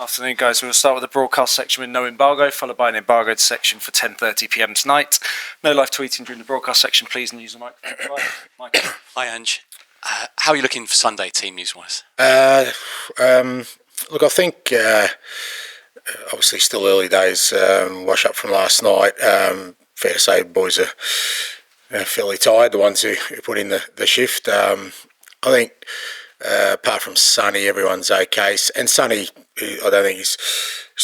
Afternoon, guys. We'll start with the broadcast section with no embargo, followed by an embargoed section for 10:30pm tonight. No live tweeting during the broadcast section, please, and use the microphone. Right, Michael. Hi, Ange. How are you looking for Sunday, team news-wise? Look, I think obviously still early days. Wash up from last night. Fair to say, the boys are fairly tired. The ones who put in the shift. I think. Apart from Sonny, everyone's okay. And Sonny, I don't think he's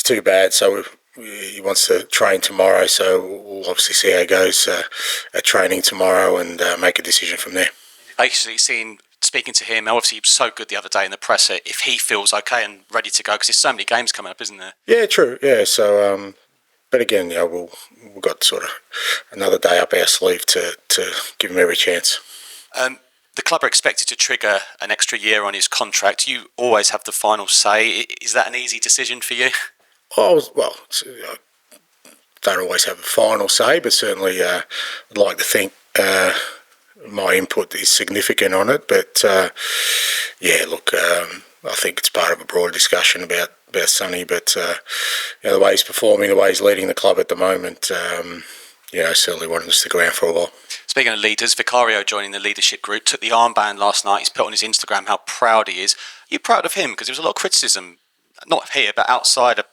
too bad. So he wants to train tomorrow. So we'll obviously see how it goes at training tomorrow and make a decision from there. Basically, speaking to him, obviously he was so good the other day in the presser. If he feels okay and ready to go, because there's so many games coming up, isn't there? Yeah, true. Yeah. So, but again, we've got sort of another day up our sleeve to give him every chance. The club are expected to trigger an extra year on his contract. You always have the final say. Is that an easy decision for you? Oh, well, I don't always have the final say, but certainly I'd like to think my input is significant on it. But yeah, look, I think it's part of a broader discussion about Sonny. But the way he's performing, the way he's leading the club at the moment, I certainly want him to stick around for a while. Speaking of leaders, Vicario joining the leadership group, took the armband last night. He's put on his Instagram how proud he is. Are you proud of him? Because there was a lot of criticism, not here, but outside,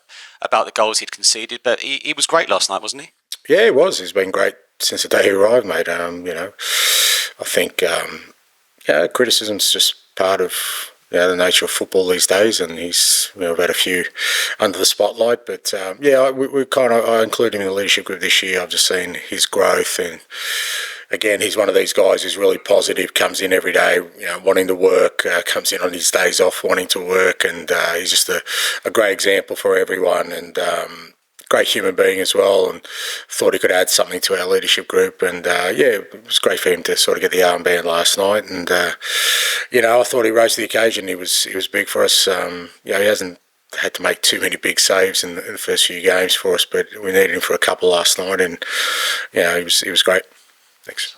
about the goals he'd conceded. But he was great last night, wasn't he? Yeah, he was. He's been great since the day he arrived, mate. I think criticism's just part of the nature of football these days, and he's we've had a few under the spotlight. But I include him in the leadership group this year. I've just seen his growth, and again, he's one of these guys who's really positive, comes in every day, wanting to work, comes in on his days off wanting to work, and he's just a great example for everyone, and great human being as well, and thought he could add something to our leadership group. And it was great for him to sort of get the armband last night, and I thought he rose to the occasion. He was big for us. He hasn't had to make too many big saves in the first few games for us, but we needed him for a couple last night, and he was great. Thanks.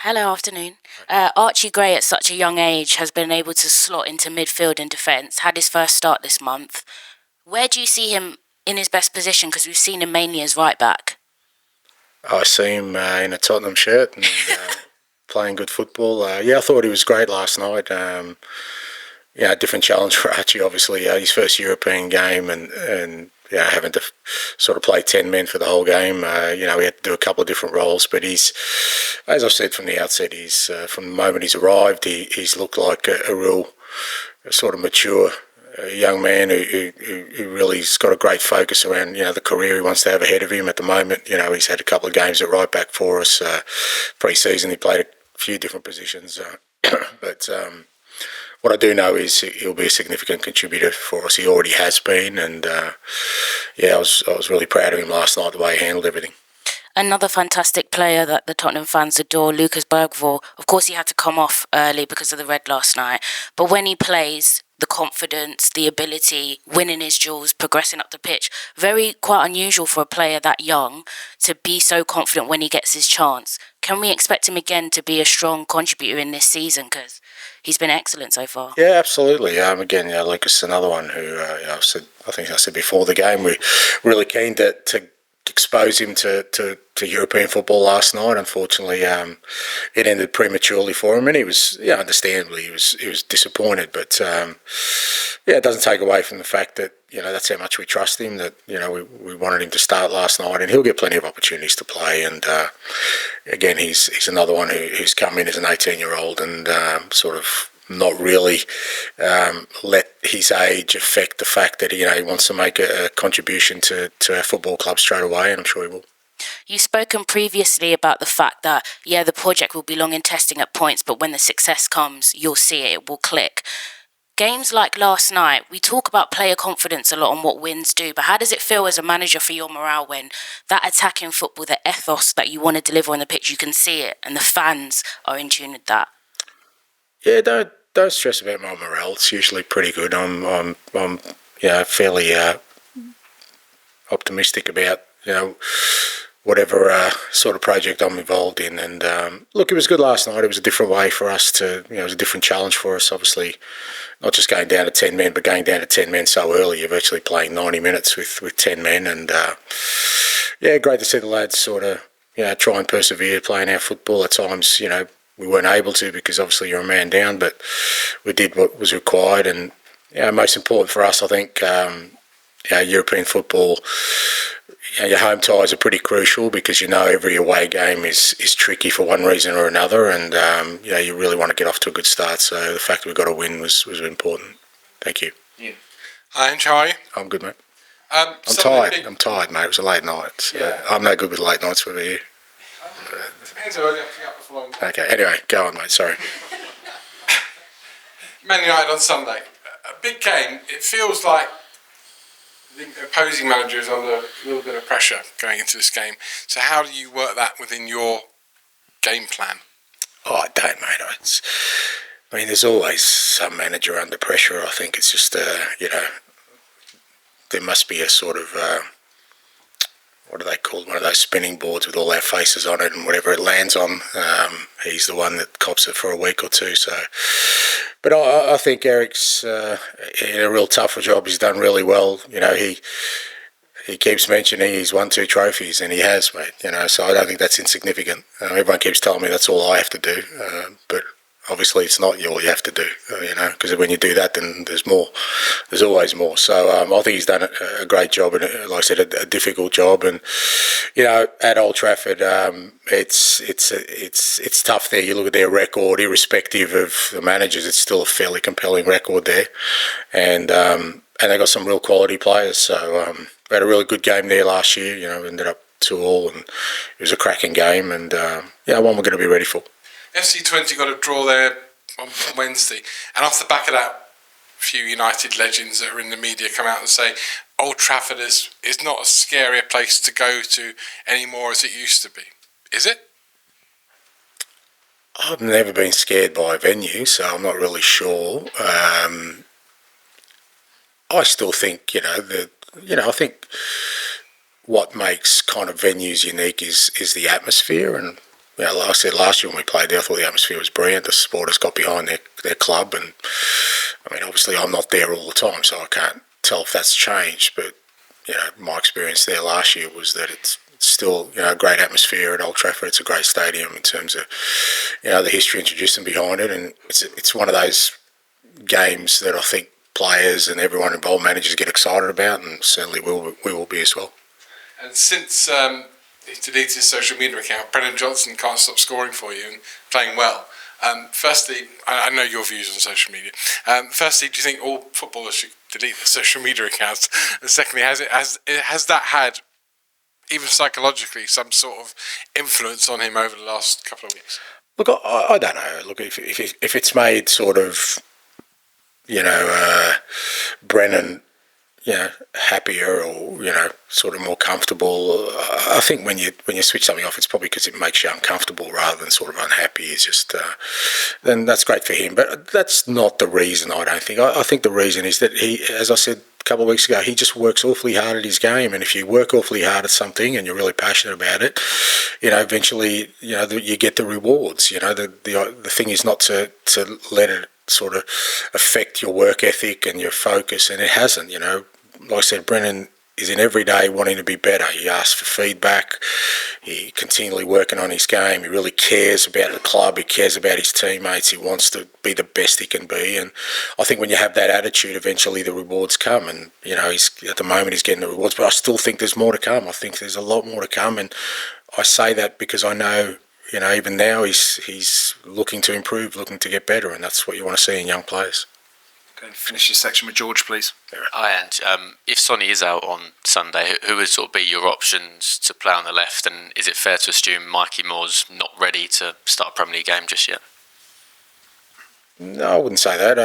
Hello, afternoon. Archie Gray at such a young age has been able to slot into midfield and defence, had his first start this month. Where do you see him in his best position? Because we've seen him mainly as right back. I see him in a Tottenham shirt and playing good football. I thought he was great last night. Different challenge for Archie, obviously. His first European game and having to sort of play 10 men for the whole game. He had to do a couple of different roles, but he's, as I've said from the outset, he's from the moment he's arrived, he's looked like a real sort of mature young man who really's got a great focus around the career he wants to have ahead of him. At the moment, he's had a couple of games at right back for us. Pre-season, he played a few different positions, but. What I do know is he'll be a significant contributor for us. He already has been, and I was really proud of him last night, the way he handled everything. Another fantastic player that the Tottenham fans adore, Bergvall. Of course, he had to come off early because of the red last night, but when he plays, the confidence, the ability, winning his duels, progressing up the pitch, quite unusual for a player that young to be so confident when he gets his chance. Can we expect him again to be a strong contributor in this season? Because he's been excellent so far. Yeah, absolutely. Again, Lucas, another one who I think I said before the game, we're really keen to expose him to European football last night. Unfortunately, it ended prematurely for him, and he was, understandably, he was disappointed. But it doesn't take away from the fact that that's how much we trust him. That we wanted him to start last night, and he'll get plenty of opportunities to play. And again, he's another one who's come in as an 18-year-old and sort of not really let his age affect the fact that he wants to make a contribution to our football club straight away, and I'm sure he will. You've spoken previously about the fact that, the project will be long in testing at points, but when the success comes, you'll see it will click. Games like last night, we talk about player confidence a lot and what wins do, but how does it feel as a manager for your morale when that attacking football, the ethos that you want to deliver on the pitch, you can see it, and the fans are in tune with that? Yeah, don't stress about my morale. It's usually pretty good. I'm fairly optimistic about whatever sort of project I'm involved in. And look, it was good last night. It was a different way for us to, it was a different challenge for us, obviously, not just going down to 10 men, but going down to 10 men so early. You're virtually playing 90 minutes with 10 men. And great to see the lads sort of, try and persevere playing our football. At times, we weren't able to because obviously you're a man down, but we did what was required. And most important for us, I think, European football, your home ties are pretty crucial because every away game is tricky for one reason or another, and you really want to get off to a good start. So the fact that we got a win was important. Thank you. Yeah. Hi, Ange, how are you? I'm good, mate. I'm tired, mate. It was a late night. So I'm no good with late nights with you. Depends how early I pick up the following day. Okay, anyway, go on, mate. Sorry. Man United on Sunday. A big game. It feels like the opposing manager is under a little bit of pressure going into this game. So how do you work that within your game plan? Oh, I don't, mate. There's always some manager under pressure. I think it's just, there must be a sort of, what do they call it? One of those spinning boards with all our faces on it, and whatever it lands on, he's the one that cops it for a week or two. So, but I think Erik's in a real tough job. He's done really well. He keeps mentioning he's won 2 trophies, and he has, mate. So I don't think that's insignificant. Everyone keeps telling me that's all I have to do, but obviously it's not all you have to do, because when you do that, then there's more. There's always more. So I think he's done a great job, and like I said, a difficult job. And at Old Trafford, it's tough there. You look at their record, irrespective of the managers, it's still a fairly compelling record there, and they got some real quality players. So we had a really good game there last year. We ended up 2-2, and it was a cracking game, and one we're going to be ready for. FC20 got a draw there on Wednesday, and off the back of that, a few United legends that are in the media come out and say Old Trafford is not as scary a place to go to anymore as it used to be. Is it? I've never been scared by a venue, so I'm not really sure. I still think, I think what makes kind of venues unique is the atmosphere. And like I said, last year when we played there, I thought the atmosphere was brilliant. The supporters got behind their club, and obviously I'm not there all the time, so I can't tell if that's changed. But my experience there last year was that it's still a great atmosphere at Old Trafford. It's a great stadium in terms of the history introduced and behind it, and it's one of those games that I think players and everyone involved, managers, get excited about, and certainly we will be as well. And since he deleted his social media account, Brennan Johnson can't stop scoring for you and playing well. Firstly, I know your views on social media. Firstly, do you think all footballers should delete their social media accounts? And secondly, has that had, even psychologically, some sort of influence on him over the last couple of weeks? Look, I don't know. Look, if it's made sort of, Brennan, happier or sort of more comfortable. I think when you switch something off, it's probably because it makes you uncomfortable rather than sort of unhappy. It's just then that's great for him, but that's not the reason. I don't think. I think the reason is that he, as I said a couple of weeks ago, he just works awfully hard at his game, and if you work awfully hard at something and you're really passionate about it, eventually you get the rewards. The thing is not to let it sort of affect your work ethic and your focus, and it hasn't. Like I said, Brennan is in every day wanting to be better. He asks for feedback. He continually working on his game. He really cares about the club. He cares about his teammates. He wants to be the best he can be. And I think when you have that attitude, eventually the rewards come. And he's at the moment he's getting the rewards, but I still think there's more to come. I think there's a lot more to come, and I say that because I know even now he's looking to improve, looking to get better, and that's what you want to see in young players. Okay, finish your section with George, please. Hi, Ange. If Sonny is out on Sunday, who would sort of be your options to play on the left? And is it fair to assume Mikey Moore's not ready to start a Premier League game just yet? No, I wouldn't say that.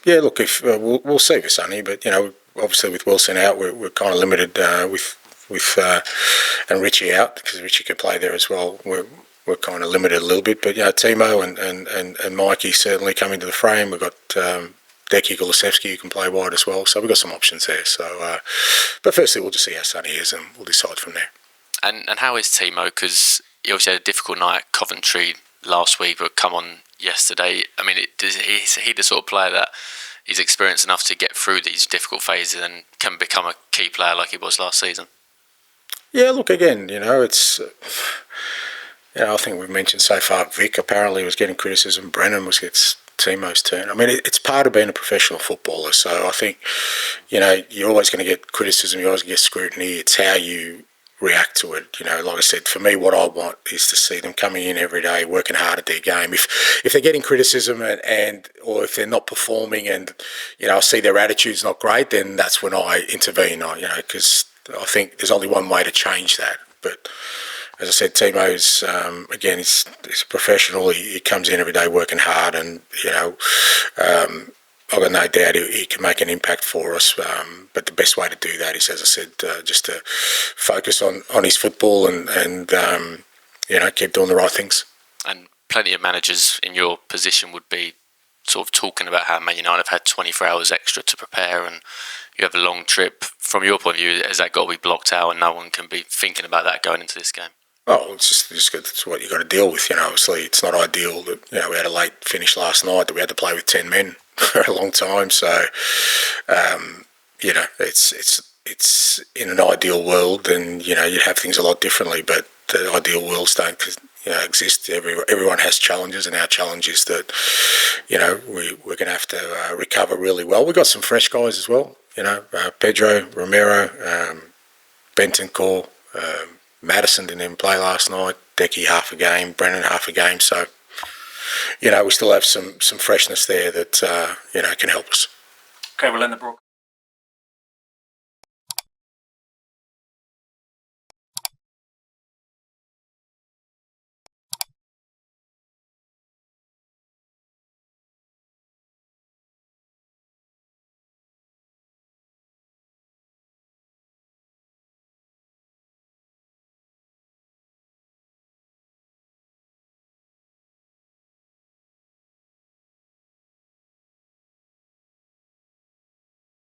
Look, if we'll see for Sonny, but obviously with Wilson out, we're kind of limited with and Richie out, because Richie can play there as well. We're kind of limited a little bit, but Timo and Mikey certainly come into the frame. We've got Deki Kulusevski who can play wide as well, so we've got some options there. So, but firstly, we'll just see how Sonny is, and we'll decide from there. And how is Timo? Because he obviously had a difficult night at Coventry last week, but come on yesterday. I mean, is he the sort of player that he's experienced enough to get through these difficult phases and can become a key player like he was last season? Yeah, look, again, it's... I think we've mentioned so far, Vic apparently was getting criticism. Brennan it's Timo's turn. I mean, it's part of being a professional footballer. So I think, you're always going to get criticism. You always get scrutiny. It's how you react to it. Like I said, for me, what I want is to see them coming in every day, working hard at their game. If they're getting criticism or if they're not performing and, I see their attitude's not great, then that's when I intervene, because I think there's only one way to change that. But as I said, Timo's, again, he's a professional. He comes in every day working hard and, I've got no doubt he can make an impact for us. But the best way to do that is, as I said, just to focus on his football and keep doing the right things. And plenty of managers in your position would be sort of talking about how Man United have had 24 hours extra to prepare and you have a long trip. From your point of view, has that got to be blocked out and no one can be thinking about that going into this game? Oh, it's what you got to deal with. Obviously, it's not ideal that we had a late finish last night, that we had to play with 10 men for a long time. So, it's in an ideal world, then you'd have things a lot differently. But the ideal worlds don't exist. Everyone has challenges, and our challenge is that we're going to have to recover really well. We've got some fresh guys as well. Pedro, Romero, Bentancur. Madison didn't even play last night. Decky half a game, Brennan half a game. So, we still have some freshness there that, can help us. Okay, we'll end the broadcast.